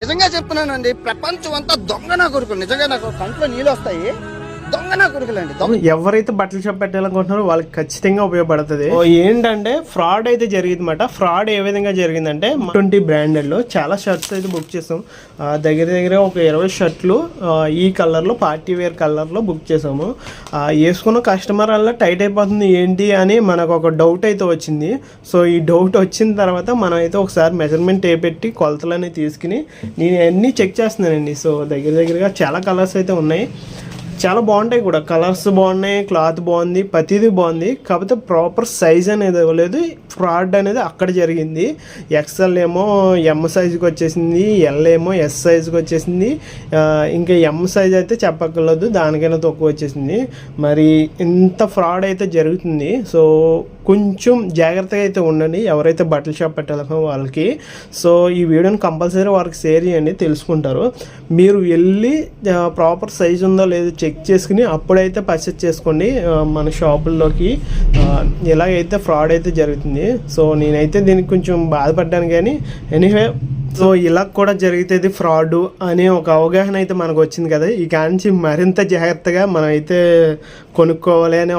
నిజంగా చెప్తున్నానండి, ప్రపంచం అంతా దొంగ నా కొడుకులు. నిజంగా నాకు కంట్లో నీళ్ళు వస్తాయి. దొంగ నా కొడుకులండి. ఎవరైతే బట్టల షాప్ పెట్టాలనుకుంటున్నారో వాళ్ళకి ఖచ్చితంగా ఉపయోగపడుతుంది. ఏంటంటే ఫ్రాడ్ అయితే జరిగిందన్నమాట. ఫ్రాడ్ ఏ విధంగా జరిగిందంటే 20 బ్రాండెడ్ లో చాలా షర్ట్స్ అయితే బుక్ చేసాం. దగ్గర ఒక 20 షర్ట్లు ఈ కలర్ లో, పార్టీ వేర్ కలర్ లో బుక్ చేసాము. వేసుకున్న కస్టమర్ వల్ల టైట్ అయిపోతుంది ఏంటి అని మనకు ఒక డౌట్ అయితే వచ్చింది. సో ఈ డౌట్ వచ్చిన తర్వాత మనం అయితే ఒకసారి మెజర్మెంట్ పెట్టి కొలతలని తీసుకుని నేను అన్నీ చెక్ చేస్తున్నానండి. సో దగ్గరగా చాలా కలర్స్ అయితే ఉన్నాయి. చాలా బాగుంటాయి కూడా, కలర్స్ బాగున్నాయి, క్లాత్ బాగుంది, ప్రతిదీ బాగుంది. కాకపోతే ప్రాపర్ సైజ్ అనేది ఇవ్వలేదు. ఫ్రాడ్ అనేది అక్కడ జరిగింది. ఎక్స్ఎల్ ఏమో ఎం సైజుకి వచ్చేసింది, ఎల్ ఏమో ఎస్ సైజుకి వచ్చేసింది. ఇంకా ఎం సైజ్ అయితే చెప్పక్కర్లేదు, దానికైనా తక్కువ వచ్చేసింది. మరి ఇంత ఫ్రాడ్ అయితే జరుగుతుంది. సో కొంచెం జాగ్రత్తగా అయితే ఉండండి ఎవరైతే బట్టల షాప్ పెట్టాలనో వాళ్ళకి. సో ఈ వీడియోని కంపల్సరీ వారికి షేర్ చేయండి, తెలుసుకుంటారు. మీరు వెళ్ళి ప్రాపర్ సైజ్ ఉందో లేదో చెక్ చేసుకుని అప్పుడైతే పర్చేస్ చేసుకోండి మన షాపుల్లోకి. ఇలాగైతే ఫ్రాడ్ అయితే జరుగుతుంది. సో నేనైతే దీనికి కొంచెం బాధపడ్డాను, కానీ ఎనీవే సో ఇలా కూడా జరుగుతుంది ఫ్రాడ్ అనే ఒక అవగాహన అయితే మనకు వచ్చింది కదా. ఈ కాంచి మరింత జాగ్రత్తగా మనం అయితే కొనుక్కోవాలి అనే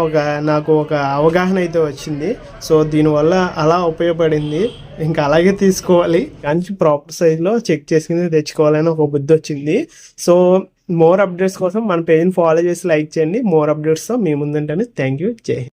నాకు ఒక అవగాహన అయితే వచ్చింది. సో దీనివల్ల అలా ఉపయోగపడింది. ఇంకా అలాగే తీసుకోవాలి, కానీ ప్రాపర్ సైజ్లో చెక్ చేసుకుని తెచ్చుకోవాలని ఒక బుద్ధి వచ్చింది. సో మోర్ అప్డేట్స్ కోసం మన పేజ్ని ఫాలో చేసి లైక్ చేయండి. మోర్ అప్డేట్స్తో మీ ముందుంటాను. Thank you. జై హింద్.